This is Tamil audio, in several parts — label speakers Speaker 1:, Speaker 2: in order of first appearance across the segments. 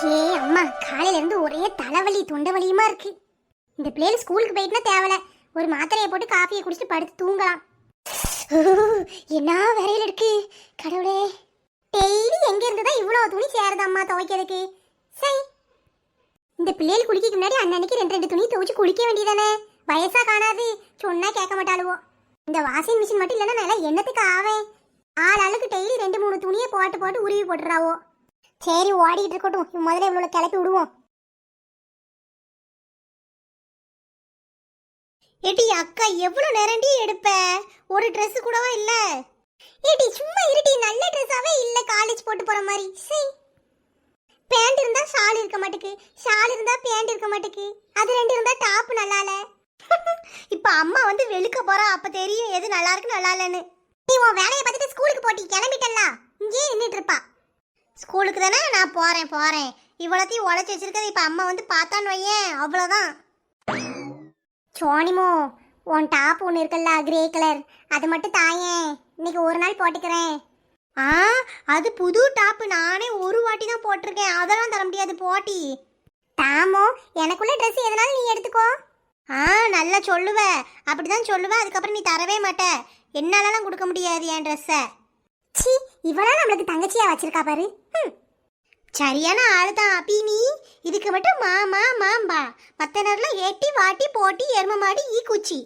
Speaker 1: ஏ அம்மா, காலையில இருந்து ஒரே தலைவலி தொண்டை வலியுமா இருக்கு. இந்த பிள்ளைல ஸ்கூலுக்கு போயிட்டுனா தேவல, ஒரு மாத்திரையை போட்டு காஃபியை குடிச்சிட்டு படுத்து தூங்கலாம். என்ன வேலையில இருக்கு கடவுளே. டெய்லி எங்க இருந்துதான் இவ்வளவு துணி சேருதம்மா துவைக்கிறதுக்கு. சரி, இந்த பிள்ளைகள் குளிக்க முன்னாடி அன்னன்னைக்கு ரெண்டு ரெண்டு துணி துவைச்சு குளிக்க வேண்டியதானே. வயசா காணாது, சொன்னா கேட்க மாட்டாளுவோ. இந்த வாஷிங் மிஷின் மட்டும் இல்லைன்னா நல்லா என்னத்துக்கு ஆவேன். ஆளுக்கு டெய்லி 2-3 துணியை போட்டு போட்டு உருவி போட்டுறாவோ. சரி, ஓடிட்டு இருக்கட்டும், முதல்ல இவ்வளோ கிளப்பி விடுவோம்.
Speaker 2: ஏடி அக்கா, எவ்வளோ நேரண்டி எடுப்ப? ஒரு ட்ரெஸ் கூடவா இல்ல?
Speaker 1: ஏடி சும்மா இருடி, நல்ல ட்ரெஸ்ஸாவே இல்ல காலேஜ் போட்டு போற மாதிரி. சரி, பேண்ட் இருந்தா ஷால் இருக்க மாட்டுக்கு, ஷால் இருந்தா பேண்ட் இருக்க மாட்டுக்கு, அது ரெண்டு இருந்தா டாப் நல்லா இல்ல.
Speaker 2: இப்ப அம்மா வந்து வெளுக்க போறா, அப்ப தெரியும் எது நல்லா இருக்கு நல்லா இல்லன்னு.
Speaker 1: நீ உன் வேலையை பார்த்துட்டு ஸ்கூலுக்கு போட்டி கிளம்பிட்டல்ல, இங்கே நின்றுட்டு இருப்பா.
Speaker 2: ஸ்கூலுக்கு தானே நான் போறேன். இவ்வளோத்தையும் உழைச்சி வச்சிருக்கது இப்ப அம்மா வந்து பார்த்தான்னு வையேன், அவ்வளோதான்.
Speaker 1: சோனிமோ, உன் டாப் ஒன்று இருக்குல்ல கிரே கலர், அது மட்டும் தாயேன், இன்னைக்கு ஒரு நாள் போட்டுக்கிறேன்.
Speaker 2: ஆ, அது புது டாப்பு, நானே ஒரு வாட்டி தான் போட்டிருக்கேன், அதெல்லாம் தர முடியாது போட்டி.
Speaker 1: தாமோ, எனக்குள்ள ட்ரெஸ் எதனாலும் நீ எடுத்துக்கோ.
Speaker 2: ஆ, நல்லா சொல்லுவ, அப்படிதான் சொல்லுவ. அதுக்கப்புறம் நீ தரவே மாட்ட, என்னாலலாம் கொடுக்க முடியாது என் ட்ரெஸ்ஸை.
Speaker 1: சி, இவளா நம்மளுக்கு தங்கச்சியா வச்சிருக்கா பாரு.
Speaker 2: சரியான ஆளு தான் அப்பி. நீ இதுக்கு மட்டும் மாமா மாம்பா, மற்ற நேரம்லாம் ஏட்டி வாட்டி போட்டி எரும மாடி ஈ குச்சி.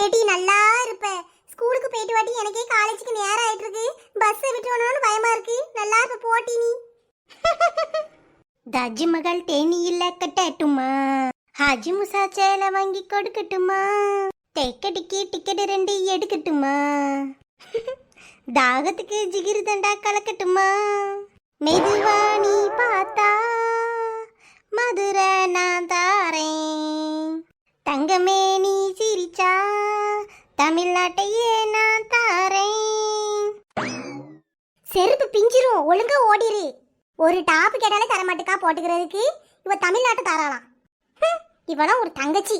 Speaker 1: ஏட்டி நல்லா இருப்ப. ஸ்கூலுக்கு போயிட்டு வாட்டி, எனக்கே காலேஜுக்கு நேரம் ஆயிட்டு இருக்கு. பஸ்ஸை விட்டுறணும்னு பயமா இருக்கு. நல்லா இருப்ப போட்டி நீ.
Speaker 2: தாஜ்மஹால் தேனியில கட்டட்டுமா, ஹாஜி முசா சேலை வாங்கி கொடுக்கட்டுமா, தேக்கடிக்கு டிக்கெட் 2 எடுக்கட்டுமா, தாகத்துக்கு ஜிகிரு தண்டா கலக்கட்டுமா, மெதுவா நீ பார்த்தா மதுரை நான் தாரேன், தங்கமே நீ சிரிச்சா தமிழ்நாட்டையே நான் தாரேன்.
Speaker 1: செருப்பு பிஞ்சிரும், ஒழுங்கா ஓடிரு. ஒரு டாப் கேட்டாலே தரமாட்டுக்கா போட்டுக்கிறதுக்கு. இவ தமிழ்நாட்டு தாராளாம். இவெல்லாம் ஒரு தங்கச்சி.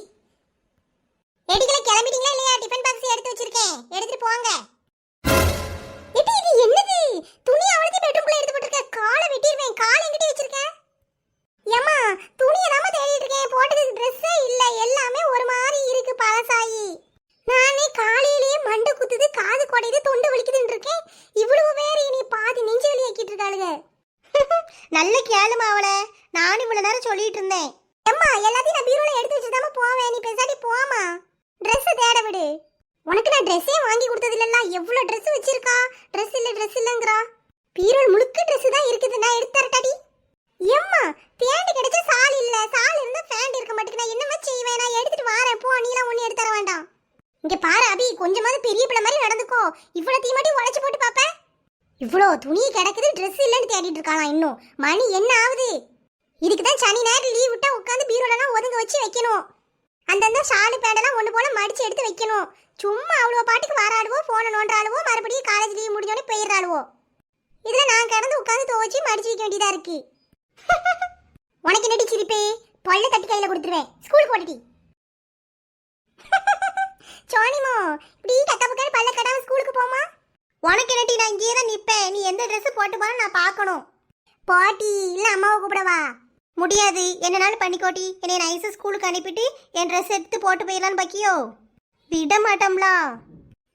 Speaker 1: எடிக்கல கிளம்பிட்டீங்களா இல்லையா? டிஃபன் பாக்ஸ் எடுத்து வச்சிருக்கேன், எடுத்துட்டு போங்க. எடி, இது என்னது? துணி அவளுக்கு பெட்ரூம்ல எடுத்து போட்டுருக்க. காலை வெட்டிடுவேன். காலை எங்கிட்ட வச்சிருக்க? ஏமா, துணியை நாம தேடிட்டு இருக்கேன், போட்டதுக்கு ட்ரெஸ்ஸே இல்ல, எல்லாமே ஒரு மாதிரி இருக்கு பழசாயி. நானே காலையிலேயே மண்டை குத்துது, காது குடையுது, தொண்டை வலிக்குதுன்னு இருக்கேன். இவ்வளவு வேற இனி பாதி நெஞ்சு வலி ஆக்கிட்டு இருக்காளுங்க.
Speaker 2: நல்ல கேளுமா அவளை, நானும் இவ்வளவு நேரம் சொல்லிட்டு இருந்தேன்.
Speaker 1: அம்மா, எல்லாத்தையும் நான் பீரோல எடுத்து வச்சுதாம போவேன், நீ பேசாட்டி போமா. ட்ரெஸ் தேட விடு. உனக்கு நான் ட்ரெஸ்ஸே வாங்கி கொடுத்தது இல்லல்ல, எவ்வளவு ட்ரெஸ் வச்சிருக்கா. ட்ரெஸ் இல்லங்கறா. பீரோல் முழுக்க ட்ரெஸ் தான் இருக்குது, நான் எடுத்து தரட்டாடி. எம்மா, பேண்ட் கிடைச்சா சால் இல்ல, சால் இருந்தா பேண்ட் இருக்க மாட்டேங்குது. நான் என்னமா செய்வேன்? நான் எடுத்துட்டு வரேன், போ. நீலாம் ஒண்ணு எடுத்து தர வேண்டாம். இங்க பாரு அபி, கொஞ்சமாவது பெரிய பிள்ளை மாதிரி நடந்துக்கோ. இவ்வளவு தீமாட்டி உடைச்சு போட்டு பாப்ப. இவ்வளோ துணி கிடக்குது, ட்ரெஸ் இல்லைன்னு தேடிட்டு இருக்காளாம். இன்னும் மணி என்ன ஆகுது? இதுக்கு தான் சனி நேரம் லீவ் விட்டா உட்காந்து பீரோலாம் ஒதுங்க வச்சு வைக்கணும். அந்தந்த ஷாலு பேண்டெல்லாம் ஒன்று போல மடிச்சு எடுத்து வைக்கணும். சும்மா அவ்வளோ பாட்டுக்கு வராளுவோ, போன நோண்டாளுவோ, மறுபடியும் காலேஜ் லீவ் முடிஞ்சோடனே போயிடுறாளுவோ. இதில் நான் கிடந்து உட்காந்து துவச்சி மடிச்சு வைக்க வேண்டியதா இருக்கு. உனக்கு நடி சிரிப்பே, பல்ல தட்டி கையில் கொடுத்துருவேன். ஸ்கூல் போட்டுட்டி சோனிமோ, இப்படி கட்ட பக்கம் பல்ல கட்டாம ஸ்கூலுக்கு போமா.
Speaker 2: உனக்கு என்னட்டி, நான் இங்கேயே தான் நிற்பேன். நீ எந்த ட்ரெஸ் போட்டு போற நான் பார்க்கணும்.
Speaker 1: பாட்டி இல்ல அம்மாவை கூப்பிடவா?
Speaker 2: முடியாது, என்னனாலும் பண்ணிக்கோட்டி. என்னை நைஸா ஸ்கூலுக்கு அனுப்பிட்டு என் ட்ரெஸ் எடுத்து போட்டு போயிடலான்னு பாக்கியோ? விட மாட்டோம்ல.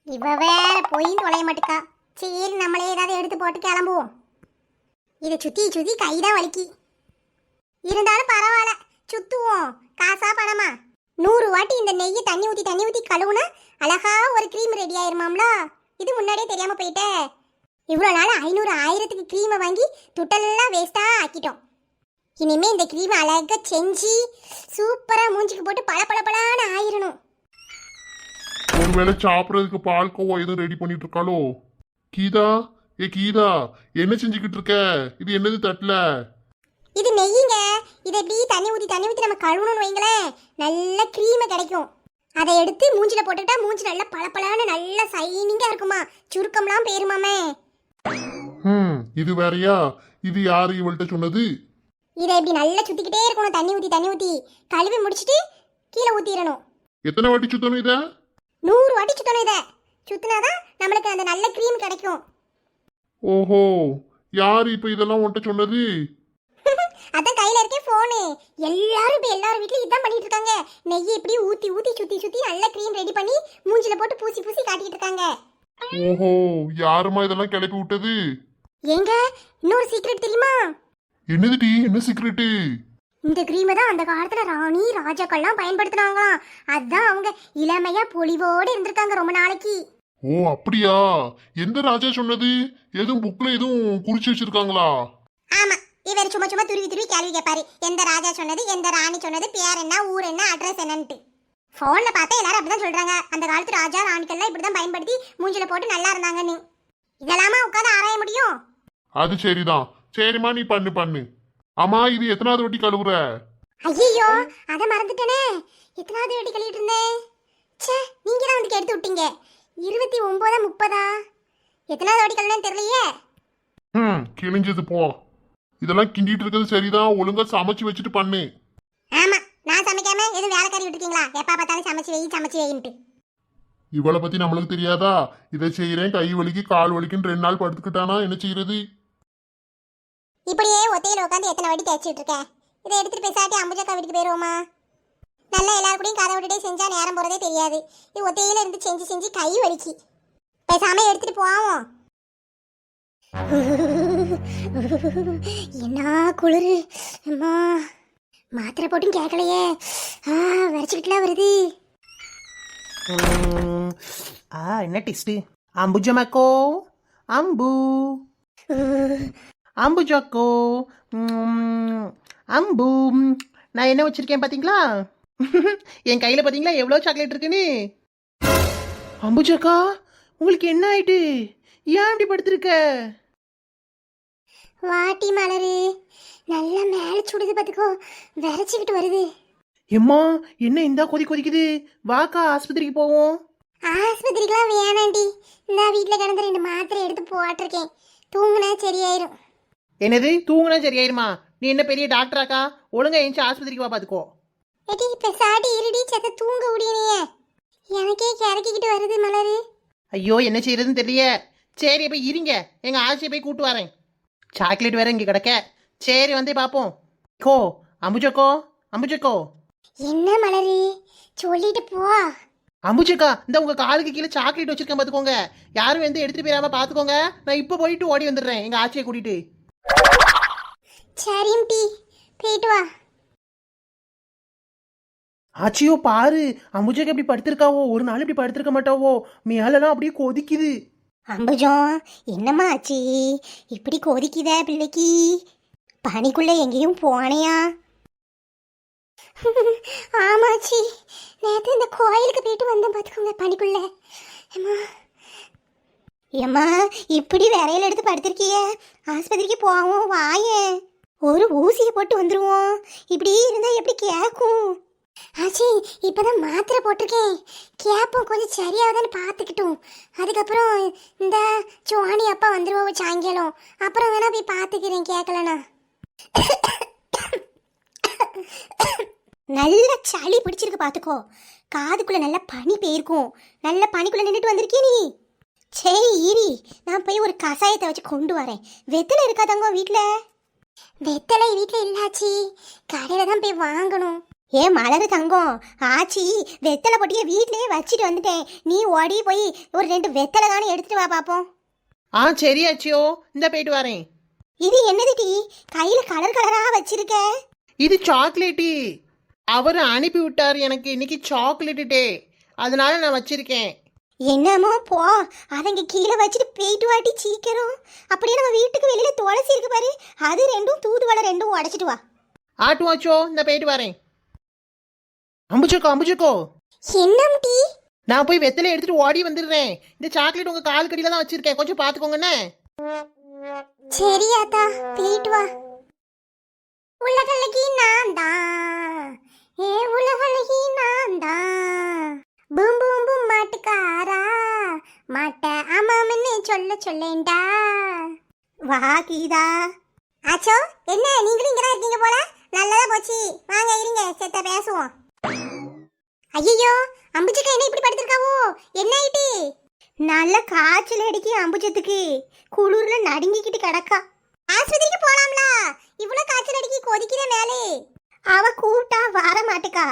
Speaker 1: இவ வேற போயும் தொலைய மாட்டுக்கா. சரி, நம்மளே ஏதாவது எடுத்து போட்டு கிளம்புவோம். இதை சுத்தி சுத்தி கைதான் வலிக்கி. இருந்தாலும் பரவாயில்ல, சுத்துவோம். காசா பணமா? 100 வாட்டி இந்த நெய்யை தண்ணி ஊத்தி கழுவுனா அழகா ஒரு க்ரீம் ரெடி ஆயிருமாம்ல. இது முன்னாடியே தெரியாம போயிட்டே. இவ்வளோ நாள் 500 1000க்கு க்ரீமை வாங்கி துட்டெல்லாம் வேஸ்டா ஆக்கிட்டோம். இனிமே இந்த க்ரீமை அழகா செஞ்சு சூப்பரா மூஞ்சிக்கு போட்டு பளபளபளன்னு ஆயிரணும்.
Speaker 3: ஒருவேளை சாப்பிட்றதுக்கு பால்கோவா எதுவும் ரெடி பண்ணிட்டு இருக்காளோ? கீதா, கீதா, என்ன செஞ்சுக்கிட்டு இருக்க? இது என்னது தட்டுல?
Speaker 1: இது நெய்யுங்க. இதை எப்படி தண்ணி ஊத்தி நம்ம கழுவணும்னு வைங்களேன், நல்ல க்ரீமை கிடைக்கும். அதை எடுத்து மூஞ்சில போட்டுக்கிட்டா மூஞ்சி நல்லா பளபளன்னு நல்லா சைனிங்கா இருக்குமா, சுருக்கம்லாம் போயிருமாமே.
Speaker 3: இது வேறயா? இது யாரு இவள்கிட்ட சொன்னது?
Speaker 1: இதை இப்படி நல்லா சுத்திக்கிட்டே இருக்கணும், தண்ணி ஊத்தி கழுவி முடிச்சிட்டு கீழே ஊத்திடணும்.
Speaker 3: எத்தனை வாட்டி சுத்தணும் இத?
Speaker 1: 100 வாட்டி சுத்தணும். இதை சுத்தினாதான் நம்மளுக்கு அந்த நல்ல க்ரீம் கிடைக்கும்.
Speaker 3: ஓஹோ, யாரு இப்ப இதெல்லாம் உன்கிட்ட சொன்னது?
Speaker 1: அதான் கையில இருக்கே போனு. எல்லாரும் இப்ப எல்லாரும் வீட்லயும் இதான் பண்ணிட்டு இருக்காங்க. நெய்யை இப்படி ஊத்தி ஊத்தி சுத்தி சுத்தி நல்ல க்ரீம் ரெடி பண்ணி மூஞ்சில போட்டு பூசி பூசி காட்டிட்டு இருக்காங்க.
Speaker 3: ஓஹோ, யாருமா இதெல்லாம் கிளப்பி விட்டது?
Speaker 1: ஏங்க இன்னொரு சீக்ரெட் தெரியுமா?
Speaker 3: என்னது டி, என்ன சீக்ரெட்டு?
Speaker 1: இந்த கிரீமை தான் அந்த காலத்துல ராணி ராஜாக்கள்லாம் பயன்படுத்தினாங்களாம். அதான் அவங்க இளமையா பொலிவோடு இருந்திருக்காங்க ரொம்ப நாளைக்கு.
Speaker 3: ஓ அப்படியா? எந்த ராஜா சொன்னது? எதுவும் புக்ல எதுவும் குறிச்சு வச்சிருக்காங்களா?
Speaker 1: ஆமா, இவர் சும்மா சும்மா துருவி துருவி கேள்வி கேட்பாரு. எந்த ராஜா சொன்னது, எந்த ராணி சொன்னது, பேர் என்ன, ஊர் என்ன, அட்ரஸ் என்னன்ட்டு. போன்ல பார்த்தா எல்லாரும் அப்படிதான் சொல்றாங்க. அந்த காலத்து ராஜா ராணிக்கள்லாம் இப்படிதான் பயன்படுத்தி மூஞ்சில போட்டு நல்லா இருந்தாங்கன்னு. இதெல்லாமா உட்காந்து ஆராய முடியும்?
Speaker 3: அது சரிதான். சரிம்மா, நீ பண்ணு பண்ணு. ஆமா, இது எத்தனாவது வட்டி கழுவுற?
Speaker 1: ஐயோ, அத மறந்துட்டேனே. எத்தனாவது வாட்டி கழுவிட்டு இருந்தேன்? ச்சே, நீங்க தான் வந்து எடுத்து விட்டீங்க. 29 30 எத்தனாவது வாட்டி கழுவுனேன்னு தெரியலையே.
Speaker 3: கிழிஞ்சது போ. இதெல்லாம் கிண்டிட்டு இருக்கிறது சரிதான், ஒழுங்கா சமைச்சு வச்சுட்டு பண்ணு.
Speaker 1: ஆமா, நான் சமைக்காம எதுவும் வேலைக்காரி விட்டுருக்கீங்களா? எப்ப பார்த்தாலும் சமைச்சு வைன்ட்டு.
Speaker 3: இவளை பத்தி நம்மளுக்கு தெரியாதா? இதை செய்யறேன், கை வலிக்கு கால் வலிக்குன்னு 2 நாள் படுத்துக்கிட்டானா என்ன செய்யறது?
Speaker 1: இப்படியே ஒத்தையில உட்காந்து எத்தனை வாட்டி தேய்ச்சிட்டு இருக்கேன். இதை எடுத்துட்டு பேசாட்டி அம்புஜக்கா வீட்டுக்கு போயிருவோமா? நல்லா எல்லாரும் கூடயும் கதை விட்டுட்டே செஞ்சா நேரம் போறதே தெரியாது. இது ஒத்தையில இருந்து செஞ்சு செஞ்சு கை வலிக்கு. பேசாம எடுத்துட்டு போவோம். என்ன குளிரு அம்மா. மாத்திரை போட்டும் கேட்கலையே. வரைச்சுக்கிட்டுலாம் வருது.
Speaker 4: என்ன டேஸ்ட்? அம்புஜமாக்கோ, அம்பு அம்புஜாக்கோ, அம்பு. நான் என்ன வச்சிருக்கேன் பாத்தீங்களா? என் கையில பாத்தீங்களா எவ்வளவு சாக்லேட் இருக்குன்னு? அம்புஜாக்கா, உங்களுக்கு என்ன ஆயிட்டு? ஏன் இப்படி படுத்திருக்க?
Speaker 1: வாட்டி மலரு நல்லா மேல சுடுது பாத்துக்கோ. விரைச்சுக்கிட்டு வருது.
Speaker 4: எம்மா, என்ன இந்தா கொதிக்குது? வாக்கா ஆஸ்பத்திரிக்கு போவோம்.
Speaker 1: ஆஸ்பத்திரிக்கெல்லாம் வேணாண்டி. நான் வீட்டுல கிடந்து 2 மாத்திரை எடுத்து போட்டிருக்கேன். தூங்குனா சரியாயிரும்.
Speaker 4: என்னது தூங்குனா சரியாயிருமா? நீ என்ன பெரிய டாக்டராக்கா? ஒழுங்கா எஞ்சி ஆஸ்பத்திரிக்கு வா பாத்துக்கோ.
Speaker 1: எடி பெசாட்டி இருடி செத்த தூங்க முடியலையே. எனக்கே கிறக்கிக்கிட்டு வருது மலரு.
Speaker 4: ஐயோ, என்ன செய்யறதுன்னு தெரியல. சரி, போய் இருங்க, எங்க ஆச்சியை போய் கூட்டு வரேன். சாக்லேட் வேற இங்க கிடக்க. சரி, வந்தே பாப்போம். கோ அம்புஜக்கோ, அம்புஜக்கோ.
Speaker 1: என்ன மலரு சொல்லிட்டு போ.
Speaker 4: அம்புஜக்கா, இந்த உங்க காலுக்கு கீழே சாக்லேட் வச்சிருக்கேன் பாத்துக்கோங்க. யாரும் வந்து எடுத்துட்டு போயிடாம பாத்துக்கோங்க. நான் இப்ப போயிட்டு ஓடி வந்துடுறேன் எங்க ஆச்சியை கூட்டிட்டு.
Speaker 1: சரிம் டி, போயிட்டு வா.
Speaker 4: ஆச்சியோ பாரு, அம்புஜக்கா இப்படி படுத்திருக்காவோ. ஒரு நாள் இப்படி படுத்திருக்க மாட்டாவோ. மேலெல்லாம் அப்படியே கொதிக்குது.
Speaker 2: அம்புஜம், என்னம்மா ஆச்சு? இப்படி கொதிக்குதே பிள்ளைக்கு? பனிக்குள்ள எங்கேயும் போனையா?
Speaker 1: ஆமாச்சி, நேற்று இந்த கோயிலுக்கு போயிட்டு வந்தேன் பார்த்துக்கோங்க பனிக்குள்ள.
Speaker 2: ஏம்மா, இப்படி விரையில எடுத்து படுத்திருக்கிய? ஆஸ்பத்திரிக்கு போவோம் வாயே. ஒரு ஊசியை போட்டு வந்துருவோம். இப்படி இருந்தா எப்படி கேட்கும்?
Speaker 1: ஆச்சி, இப்பதான் மாத்திரை போட்டிருக்கேன். கேப்போம் கொஞ்சம் சரியாவதான்னு பார்த்துக்கிட்டோம். அதுக்கப்புறம் இந்த சுவாணி அப்பா வந்துருவோம் சாயங்காலம். அப்புறம் வேணா போய் பார்த்துக்கிறேன் கேட்கலண்ணா.
Speaker 2: நல்ல சளி பிடிச்சிருக்கு பாத்துக்கோ. காதுக்குள்ள நல்ல பனி போயிருக்கும். நல்ல பனிக்குள்ள நின்றுட்டு வந்திருக்கிய நீ. சரி இரி, நான் போய் ஒரு கசாயத்தை வச்சு கொண்டு வரேன். வெத்தலை இருக்கா தங்கம் வீட்டுல?
Speaker 1: வெத்தலை வீட்டில் இல்லாச்சி, கடையில தான் போய் வாங்கணும்.
Speaker 2: ஏன் மலரு தங்கம், ஆச்சி வெத்தலை பொட்டியை வீட்லயே வச்சுட்டு வந்துட்டேன். நீ ஓடி போய் ஒரு 2 வெத்தலை தானே எடுத்துட்டு வா பாப்போம்.
Speaker 4: சரி ஆச்சியோ, இந்த போயிட்டு வரேன்.
Speaker 2: இது என்னது டீ? கையில கலர் கலரா வச்சிருக்க.
Speaker 4: இது சாக்லேட்டு. அவரு அனுப்பி விட்டாரு எனக்கு இன்னைக்கு சாக்லேட் டே, அதனால நான் வச்சிருக்கேன்.
Speaker 2: என்னமோ போ, அதங்க கீழே வச்சுட்டு போயிட்டு வாட்டி சீக்கிரம். அப்படியே நம்ம வீட்டுக்கு வெளியில துளசி இருக்கு பாரு, அது 2 தூதுவளை 2 உடைச்சிட்டு வா.
Speaker 4: ஆட்டுவாச்சோ, இந்த போயிட்டு வரேன். அம்புச்சக்கோ, அம்புச்சக்கோ,
Speaker 1: என்ன டீ?
Speaker 4: நான் போய் வெத்தலை எடுத்துட்டு ஓடி வந்துடுறேன். இந்த சாக்லேட் உங்க கால் கடியில தான் வச்சிருக்கேன், கொஞ்சம் பாத்துக்கோங்கண்ணே.
Speaker 1: சரியாத்தா, போயிட்டு வா. உலகழகி நான் தான், ஏ உலகழகி நான் தான். பூம் பூம் பூம் மாட்டுக்காரா, மாட்ட ஆமாம்னு சொல்லேன்டா.
Speaker 2: வா கீதா.
Speaker 1: ஆச்சோ, என்ன நீங்களும் இங்கதான் இருக்கீங்க போல? நல்லதா போச்சு, வாங்க இருங்க செத்த பேசுவோம். ஐயோ, அம்புஜக்கா என்ன இப்படி படுத்திருக்காவோ? என்ன ஆயிட்டு?
Speaker 2: நல்ல காய்ச்சல் அடிக்கி அம்புஜத்துக்கு. குளிர்ல நடுங்கிக்கிட்டு கிடக்கா.
Speaker 1: ஆஸ்பத்திரிக்கு போலாம்ல? இவ்ளோ காய்ச்சல் அடிக்கி கொதிக்கிற மேலே.
Speaker 2: அவ கூப்பிட்டா வர மாட்டுக்கா.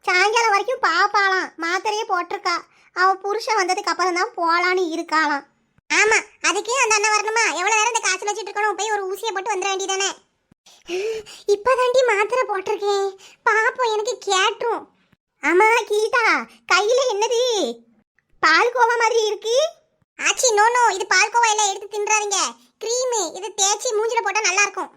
Speaker 2: சாயங்காலம் வரைக்கும் பாப்பாளாம், மாத்திரையே போட்டிருக்கா. அவ புருஷன் வந்ததுக்கு அப்புறம் தான் போலான்னு இருக்காளாம்.
Speaker 1: ஆமா, அதுக்கே அந்த அண்ணன் வரணுமா? எவ்வளவு நேரம் இந்த காய்ச்சல் வச்சிட்டு இருக்கணும்? போய் ஒரு ஊசியை போட்டு வந்துட வேண்டியதானே.
Speaker 2: இப்பதாண்டி மாத்திரை போட்டிருக்கேன், பாப்போம் எனக்கு கேட்டுரும். ஆமா கீதா, கையில என்னது? பால்கோவா மாதிரி இருக்கு.
Speaker 1: ஆச்சி, நோ நோ, இது பால்கோவா எல்லாம் எடுத்து தின்றாதீங்க. கிரீம் இது தேய்ச்சி மூஞ்சில போட்டா நல்லா இருக்கும்.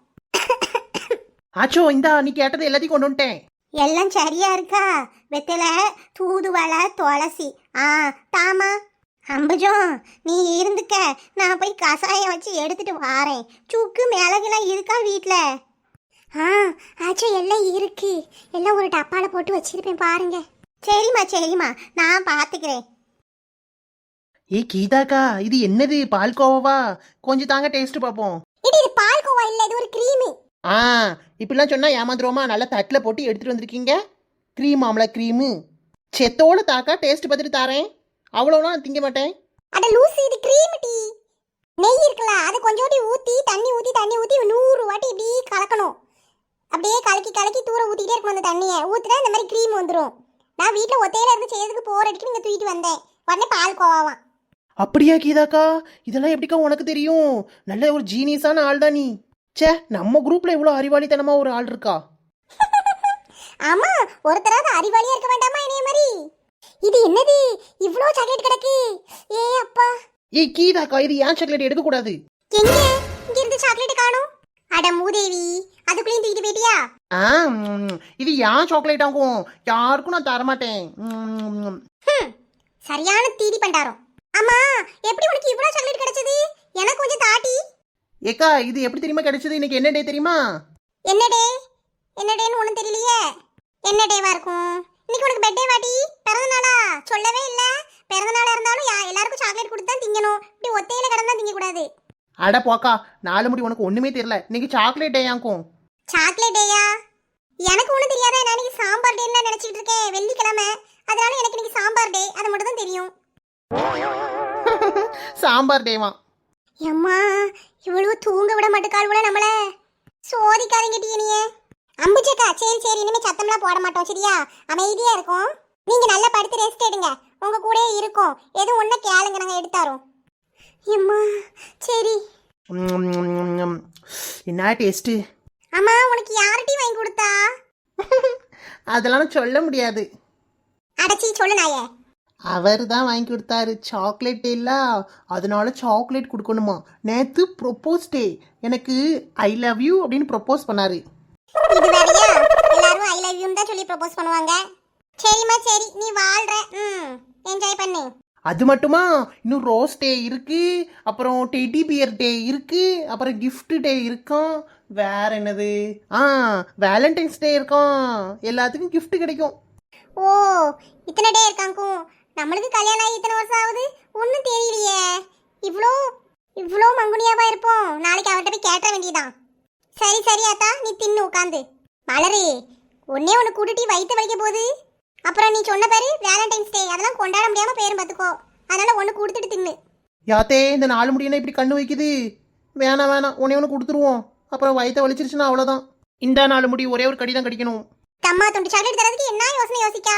Speaker 4: ஆச்சோ, இந்தா நீ கேட்டது எல்லாத்தையும் கொண்டு வந்துட்டேன்.
Speaker 2: எல்லாம் சரியா இருக்கா? வெத்தலை, தூதுவளை, துளசி. தாமா அம்புஜம், நீ இருந்துக்க, நான் போய் கசாயம் வச்சு எடுத்துட்டு வாரேன். சுக்கு மிளகுலாம் இருக்கா வீட்ல?
Speaker 1: ஆச்சி, எல்லாம் இருக்கு. எல்லாம் ஒரு டப்பால போட்டு வச்சிருப்பேன் பாருங்க.
Speaker 2: சரிம்மா சரிம்மா, நான் பார்த்துக்கிறேன்.
Speaker 4: ஏய் கீதாக்கா, இது என்னது? பால்கோவா? கொஞ்சம் தாங்க டேஸ்ட் பார்ப்போம்.
Speaker 1: இது பால்கோவா இல்ல, இது ஒரு கிரீம்.
Speaker 4: இப்படிலாம் சொன்னா ஏமாந்துருவோமா? நல்லா தட்டில் போட்டு எடுத்துட்டு வந்திருக்கீங்க. Cream ஆம்ல cream. செத்தோட தாக்கா டேஸ்ட் பார்த்துட்டு தாரேன். அவ்வளோலாம் திங்க மாட்டேன்.
Speaker 1: அட லூசு, இது கிரீம் டீ. நெய் இருக்குல்ல, அது கொஞ்சோண்டி ஊத்தி தண்ணி ஊத்தி 100 வாட்டி இப்படி கலக்கணும். அப்படியே கலக்கி கலக்கி தூர ஊத்திட்டே இருக்கும் அந்த தண்ணியை. ஊத்தினா இந்த மாதிரி கிரீம் வந்துடும். நான் வீட்டில் ஒத்தையில இருந்து செய்யறதுக்கு போர் அடிக்கி நீங்க தூக்கிட்டு வந்தேன். உடனே பால் கோவாவாம்.
Speaker 4: அப்படியா கீதாக்கா? இதெல்லாம் எப்படிக்கா உனக்கு தெரியும்? நல்ல ஒரு ஜீனியஸான ஆள் தான் நீ. ச்சே, நம்ம குரூப்ல இவ்வளோ அறிவாளித்தனமா ஒரு ஆள் இருக்கா?
Speaker 1: ஆமா, ஒருத்தராவது அறிவாளியா இருக்க வேண்டாமா என்னைய மாதிரி? இது என்னது? இவ்ளோ சாக்லேட் கிடக்கு. ஏ அப்பா.
Speaker 4: ஏய் கீதாக்கா, இது ஏன் சாக்லேட் எடுக்க கூடாது?
Speaker 1: எங்க இங்க இருந்து சாக்லேட் காணோம்? அட மூதேவி, அதுக்குள்ளேயும் தூக்கிட்டு போயிட்டியா?
Speaker 4: இது ஏன் சாக்லேட் ஆகும்? யாருக்கும் நான் தரமாட்டேன்.
Speaker 1: சரியான தீடி பண்டாரம். அம்மா, எப்படி உனக்கு இவ்ளோ சாக்லேட் கிடைச்சது? எனக்கு கொஞ்சம் தாட்டி.
Speaker 4: ஏக்கா, இது எப்படி தெரியுமா கிடைச்சது? இன்னைக்கு என்ன டே தெரியுமா?
Speaker 1: என்ன டே? என்ன டேன்னு ஒன்றும் தெரியலையே. என்ன டேவா இருக்கும்? இன்னைக்கு உனக்கு பர்த்டே வாட்டி, பிறந்த நாளா? சொல்லவே இல்லை. பிறந்த நாளா இருந்தாலும் எல்லாருக்கும் சாக்லேட் கொடுத்து தான் திங்கணும். இப்படி ஒத்தையில கிடந்தா திங்க கூடாது.
Speaker 4: அட போக்கா, 4 முடி உனக்கு ஒண்ணுமே தெரியல. இன்னைக்கு சாக்லேட் டேயாக்கும்.
Speaker 1: சாக்லேட் டேயா? எனக்கு ஒன்றும் தெரியாத. நான் இன்னைக்கு சாம்பார் டேன்னு நினைச்சிட்டு இருக்கேன். வெள்ளிக்கிழமை, அதனால எனக்கு இன்னைக்கு சாம்பார் டே. அது மட்டும் தான் தெரியும்.
Speaker 4: சாம்பார் டேவா?
Speaker 1: அம்மா, இவ்வளவு தூங்க விட மாட்டுக்கால் கூட நம்மள. சோதிக்காதீங்க டீனியே. அம்புஜக்கா, சரி சரி, இனிமே சத்தம்லாம் போட மாட்டோம் சரியா? அமைதியா இருக்கும். நீங்க நல்லா படுத்து ரெஸ்ட் எடுங்க. உங்க கூடயே இருக்கும். எதுவும் ஒண்ணு கேளுங்க, நாங்க எடுத்தாரோம். அம்மா சரி.
Speaker 4: என்ன டேஸ்ட்?
Speaker 1: அம்மா, உனக்கு யார் டீ வாங்கி கொடுத்தா?
Speaker 4: அதெல்லாம் சொல்ல முடியாது.
Speaker 1: அடச்சி சொல்லு நாயே.
Speaker 4: அவர் தான் வாங்கி கொடுத்தாரு. சாக்லேட் இல்ல, அதனால சாக்லேட் கொடுக்கணுமா. நேத்து ப்ரொப்போஸ் டே. எனக்கு ஐ லவ் யூ அப்படின்னு ப்ரொப்போஸ் பண்ணாரு.
Speaker 1: இது வேறயா? எல்லாரும் ஐ லவ் யூன்னு தான் சொல்லி ப்ரொபோஸ் பண்ணுவாங்க. சரிம்மா சரி, நீ வாழ்ற. என்ஜாய் பண்ணு.
Speaker 4: அது மட்டுமா, இன்னும் ரோஸ் டே இருக்கு, அப்புறம் டெடி பியர் டே இருக்கு, அப்புறம் கிஃப்ட் டே இருக்கும். வேற என்னது? வேலண்டைன்ஸ் டே இருக்கும். எல்லாத்துக்கும் gift கிடைக்கும்.
Speaker 1: ஓ, இத்தனை டே இருக்காங்கும். நம்மளுக்கு கல்யாணம் ஆகி இத்தனை வருஷம் ஆகுது, ஒன்றும் தெரியலையே. இவ்வளோ இவ்வளோ மங்குனியாவா இருப்போம். நாளைக்கு அவர்கிட்ட போய் கேட்ட வேண்டியதான். சரி சரி ஆத்தா, நீ தின்னு உட்காந்து. மலரு, ஒன்னே ஒன்று கூட்டிட்டு வயிற்று வலிக்க போகுது. அப்புறம் நீ சொன்ன பாரு வேலண்டைன்ஸ் டே, அதெல்லாம் கொண்டாட முடியாம பேரும் பார்த்துக்கோ. அதனால ஒன்று கொடுத்துட்டு தின்னு.
Speaker 4: யாத்தே, இந்த 4 முடியனா இப்படி கண்ணு வைக்குது. வேணாம், ஒன்று கொடுத்துருவோம். அப்புறம் வயிற்ற வலிச்சிருச்சுன்னா அவ்வளோதான். இந்த 4 முடி ஒரே ஒரு கடி தான் கடிக்கணும்.
Speaker 1: தம்மா, 20 சாக்லேட் தரதுக்கு என்ன யோசனை யோசிக்கா?